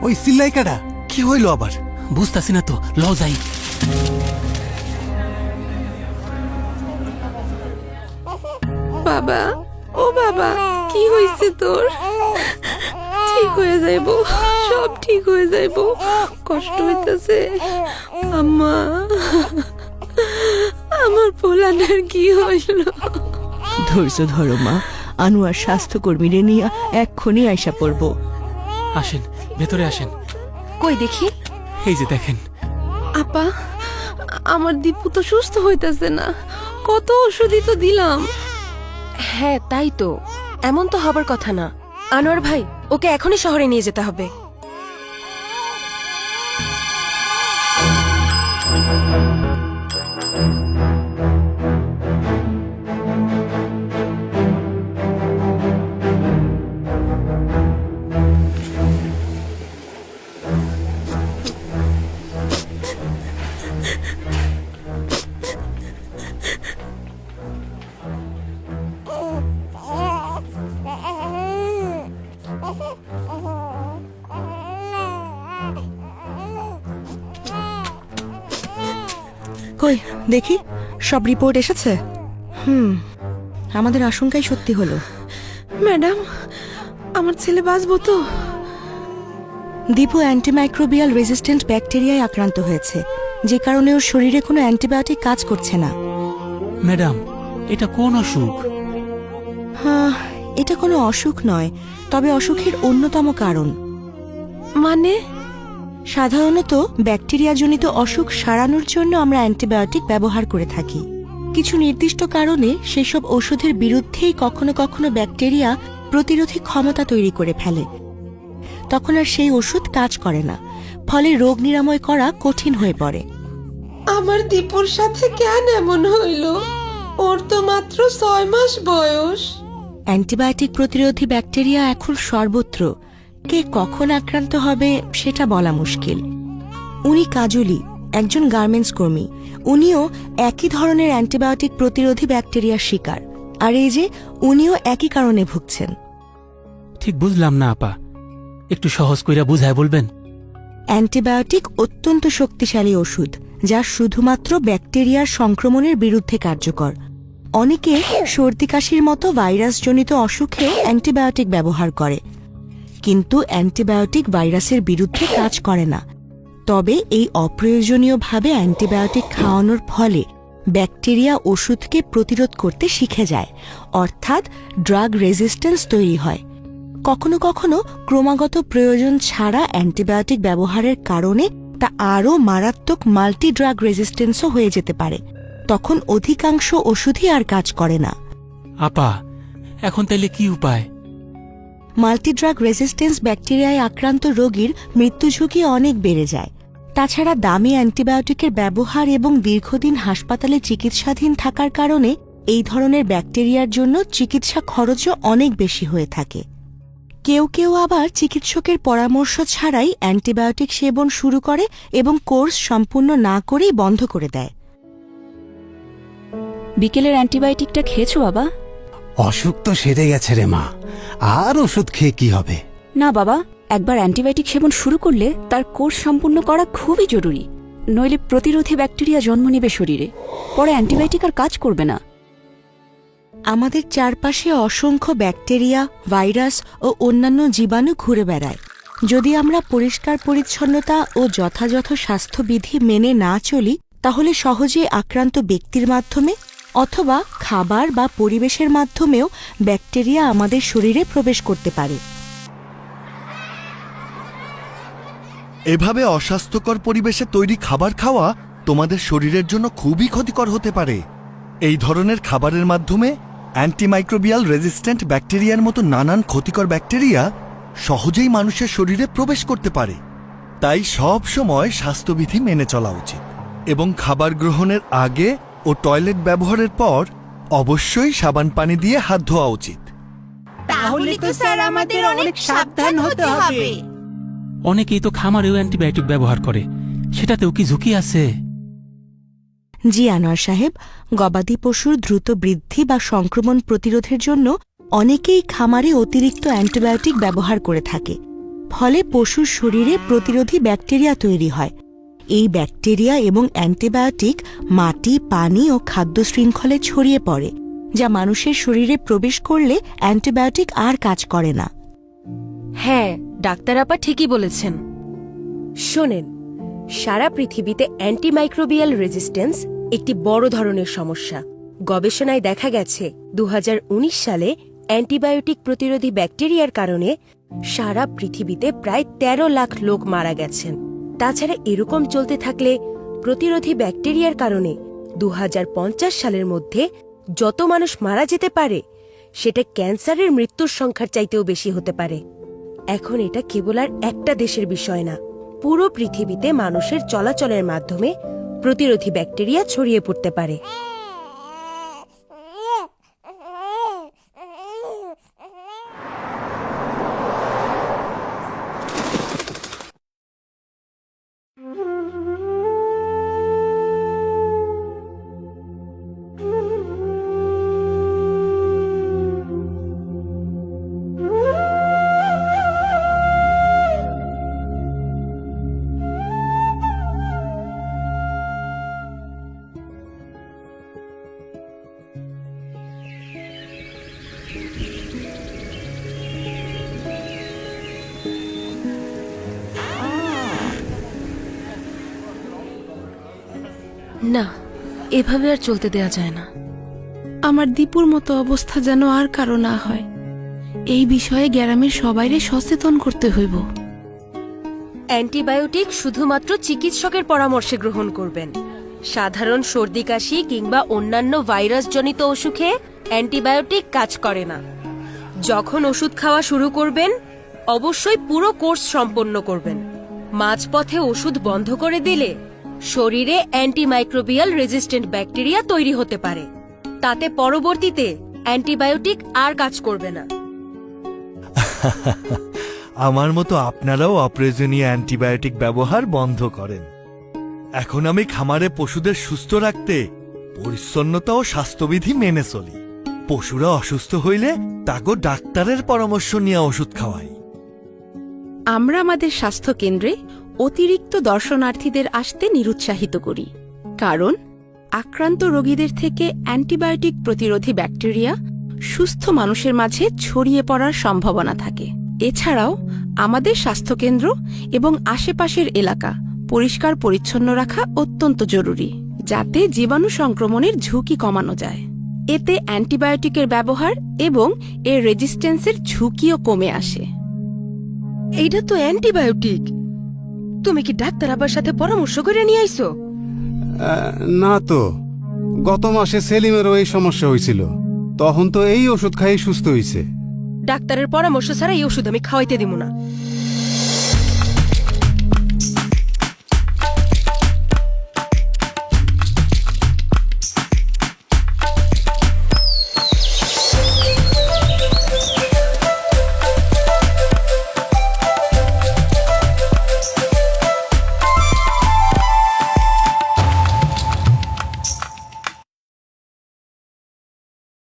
ওই চিল্লাই কাটা কি হইল আবার? বুঝতাছি না তো, ল যাই। বাবা, ও বাবা, কি হয়েছে তোর? ঠিক হয়ে যাইব, সব ঠিক হয়ে যাইব। কষ্ট হইতেছে আম্মা, আমার পোলানের কি হইল? ধৈর্য ধরো মা, আনোয়ার স্বাস্থ্যকর্মীরে নিয়ে এক্ষুনি আইসা পড়ব। আসেন, ভেতরে আসেন। কই দেখি। এই যে দেখেন। আপা, আমার দীপু তো সুস্থ হইতেছে না, কত ওষুধই তো দিলাম। হ্যাঁ তাই তো, এমন তো হবার কথা না। আনোয়ার ভাই, ওকে এখনই শহরে নিয়ে যেতে হবে। কই দেখি, সব রিপোর্ট এসেছে? আমাদের আশঙ্কাই সত্যি হলো। ম্যাডাম, আমার ছেলে বাঁচবো তো? দীপু অ্যান্টিমাইক্রোবিয়াল রেজিস্ট্যান্ট ব্যাকটেরিয়ায় আক্রান্ত হয়েছে, যে কারণে ওর শরীরে কোনো অ্যান্টিবায়োটিক কাজ করছে না। ম্যাডাম, এটা কোন অসুখ? হ্যাঁ, এটা কোনো অসুখ নয়, তবে অসুখের অন্যতম কারণ। মানে? সাধারণত ব্যাকটেরিয়াজনিত অসুখ সারানোর জন্য আমরা অ্যান্টিবায়োটিক ব্যবহার করে থাকি। কিছু নির্দিষ্ট কারণে সেসব ওষুধের বিরুদ্ধেই কখনো কখনো ব্যাকটেরিয়া প্রতিরোধী ক্ষমতা তৈরি করে ফেলে। তখন আর সেই ওষুধ কাজ করে না, ফলে রোগ নিরাময় করা কঠিন হয়ে পড়ে। আমার দীপুর সাথে কেন এমন হইল? ওর তো মাত্র 6 মাস বয়স। অ্যান্টিবায়োটিক প্রতিরোধী ব্যাকটেরিয়া এখন সর্বত্র, কে কখন আক্রান্ত হবে সেটা বলা মুশকিল। উনি কাজলি, একজন গার্মেন্টস কর্মী। উনিও একই ধরনের অ্যান্টিবায়োটিক প্রতিরোধী ব্যাকটেরিয়ার শিকার, আর এই যে উনিও একই কারণে ভুগছেন। ঠিক বুঝলাম না আপা, একটু সহজ কইরা বুঝায় বলবেন? অ্যান্টিবায়োটিক অত্যন্ত শক্তিশালী ওষুধ, যা শুধুমাত্র ব্যাকটেরিয়ার সংক্রমণের বিরুদ্ধে কার্যকর। অনেকে সর্দি কাশির মতো ভাইরাসজনিত অসুখে অ্যান্টিবায়োটিক ব্যবহার করে, কিন্তু অ্যান্টিবায়োটিক ভাইরাসের বিরুদ্ধে কাজ করে না। তবে এই অপ্রয়োজনীয়ভাবে অ্যান্টিবায়োটিক খাওয়ানোর ফলে ব্যাকটেরিয়া ওষুধকে প্রতিরোধ করতে শিখে যায়, অর্থাৎ ড্রাগ রেজিস্ট্যান্স তৈরি হয়। কখনো কখনো ক্রমাগত প্রয়োজন ছাড়া অ্যান্টিবায়োটিক ব্যবহারের কারণে তা আরও মারাত্মক মাল্টি ড্রাগ রেজিস্ট্যান্সও হয়ে যেতে পারে। তখন অধিকাংশ ওষুধই আর কাজ করে না। আপা, এখন তাইলে কি উপায়? মাল্টিড্রাগ রেজিস্ট্যান্স ব্যাকটেরিয়ায় আক্রান্ত রোগীর মৃত্যু ঝুঁকি অনেক বেড়ে যায়। তাছাড়া দামি অ্যান্টিবায়োটিকের ব্যবহার এবং দীর্ঘদিন হাসপাতালে চিকিৎসাধীন থাকার কারণে এই ধরনের ব্যাকটেরিয়ার জন্য চিকিৎসা খরচও অনেক বেশি হয়ে থাকে। কেউ কেউ আবার চিকিৎসকের পরামর্শ ছাড়াই অ্যান্টিবায়োটিক সেবন শুরু করে এবং কোর্স সম্পূর্ণ না করেই বন্ধ করে দেয়। বিকেলের অ্যান্টিবায়োটিকটা খেয়েছো বাবা? অসুখ তো সেরে গেছে রে মা, আর ওষুধ খেয়ে কি হবে? না বাবা, একবার অ্যান্টিবায়োটিক সেবন শুরু করলে তার কোর্স সম্পূর্ণ করা খুবই জরুরি, নইলে প্রতিরোধী ব্যাকটেরিয়া জন্ম নেবে শরীরে, পরে অ্যান্টিবায়োটিক আর কাজ করবে না। আমাদের চারপাশে অসংখ্য ব্যাকটেরিয়া, ভাইরাস ও অন্যান্য জীবাণু ঘুরে বেড়ায়। যদি আমরা পরিষ্কার পরিচ্ছন্নতা ও যথাযথ স্বাস্থ্যবিধি মেনে না চলি, তাহলে সহজে আক্রান্ত ব্যক্তির মাধ্যমে অথবা খাবার বা পরিবেশের মাধ্যমেও ব্যাকটেরিয়া আমাদের শরীরে প্রবেশ করতে পারে। এভাবে অস্বাস্থ্যকর পরিবেশে তৈরি খাবার খাওয়া তোমাদের শরীরের জন্য খুবই ক্ষতিকর হতে পারে। এই ধরনের খাবারের মাধ্যমে অ্যান্টিমাইক্রোবিয়াল রেজিস্ট্যান্ট ব্যাকটেরিয়ার মতো নানান ক্ষতিকর ব্যাকটেরিয়া সহজেই মানুষের শরীরে প্রবেশ করতে পারে। তাই সব সময় স্বাস্থ্যবিধি মেনে চলা উচিত এবং খাবার গ্রহণের আগে ও টয়লেট ব্যবহারের পর অবশ্যই সাবান পানি দিয়ে হাত ধোয়া উচিত। তাহলে তো স্যার আমাদের অনেক সাবধান হতে হবে। অনেকেই তো খামারেও অ্যান্টিবায়োটিক ব্যবহার করে, সেটাতেও কি ঝুঁকি আছে? জি আনোয়ার সাহেব, গবাদি পশুর দ্রুত বৃদ্ধি বা সংক্রমণ প্রতিরোধের জন্য অনেকেই খামারে অতিরিক্ত অ্যান্টিবায়োটিক ব্যবহার করে থাকে। ফলে পশুর শরীরে প্রতিরোধী ব্যাকটেরিয়া তৈরি হয়। এই ব্যাকটেরিয়া এবং অ্যান্টিবায়োটিক মাটি, পানি ও খাদ্য শৃঙ্খলে ছড়িয়ে পড়ে, যা মানুষের শরীরে প্রবেশ করলে অ্যান্টিবায়োটিক আর কাজ করে না। হ্যাঁ, ডাক্তার আপা ঠিকই বলেছেন। শোনেন, সারা পৃথিবীতে অ্যান্টিমাইক্রোবিয়াল রেজিস্ট্যান্স একটি বড় ধরনের সমস্যা। গবেষণায় দেখা গেছে 2019 সালে অ্যান্টিবায়োটিক প্রতিরোধী ব্যাকটেরিয়ার কারণে সারা পৃথিবীতে প্রায় 13 লাখ লোক মারা গেছেন। তাছাড়া এরকম চলতে থাকলে প্রতিরোধী ব্যাকটেরিয়ার কারণে 2050 সালের মধ্যে যত মানুষ মারা যেতে পারে সেটা ক্যান্সারের মৃত্যুর সংখ্যার চাইতেও বেশি হতে পারে। এখন এটা কেবল আর একটা দেশের বিষয় না, পুরো পৃথিবীতে মানুষের চলাচলের মাধ্যমে প্রতিরোধী ব্যাকটেরিয়া ছড়িয়ে পড়তে পারে। না, এভাবে আর চলতে দেয়া যায় না। আমার দীপুর মতো অবস্থা যেন আর কারো না হয়, এই বিষয়ে গ্রামের সবাইরে সচেতন করতে হইব। অ্যান্টিবায়োটিক শুধুমাত্র চিকিৎসকের পরামর্শে গ্রহণ করবেন। সাধারণ সর্দি কাশি কিংবা অন্যান্য ভাইরাসজনিত অসুখে অ্যান্টিবায়োটিক কাজ করে না। যখন ওষুধ খাওয়া শুরু করবেন অবশ্যই পুরো কোর্স সম্পন্ন করবেন। মাঝপথে ওষুধ বন্ধ করে দিলে শরীরে অ্যান্টিমাইক্রোবিয়াল রেজিস্ট্যান্ট ব্যাকটেরিয়া তৈরি হতে পারে, তাতে পরবর্তীতে অ্যান্টিবায়োটিক আর কাজ করবে না। আমার মতো আপনারাও অপ্রয়োজনীয় অ্যান্টিবায়োটিক ব্যবহার বন্ধ করেন। এখন আমি খামারে পশুদের সুস্থ রাখতে পরিচ্ছন্নতা ও স্বাস্থ্যবিধি মেনে চলি। পশুরা অসুস্থ হইলে তাকে ডাক্তারের পরামর্শ নিয়ে ওষুধ খাওয়াই। আমরা আমাদের স্বাস্থ্য কেন্দ্রে অতিরিক্ত দর্শনার্থীদের আসতে নিরুৎসাহিত করি, কারণ আক্রান্ত রোগীদের থেকে অ্যান্টিবায়োটিক প্রতিরোধী ব্যাকটেরিয়া সুস্থ মানুষের মাঝে ছড়িয়ে পড়ার সম্ভাবনা থাকে। এছাড়াও আমাদের স্বাস্থ্যকেন্দ্র এবং আশেপাশের এলাকা পরিষ্কার পরিচ্ছন্ন রাখা অত্যন্ত জরুরি, যাতে জীবাণু সংক্রমণের ঝুঁকি কমানো যায়। এতে অ্যান্টিবায়োটিকের ব্যবহার এবং এর রেজিস্ট্যান্সের ঝুঁকিও কমে আসে। এইটা তো অ্যান্টিবায়োটিক। তুমি কি ডাক্তার আবার সাথে পরামর্শ করে নিয়ে আইছো? না তো, গত মাসে সেলিমেরও এই সমস্যা হয়েছিল, তখন তো এই ওষুধ খাই সুস্থ হয়েছে। ডাক্তারের পরামর্শ ছাড়া এই ওষুধ আমি খাওয়াইতে দিব না।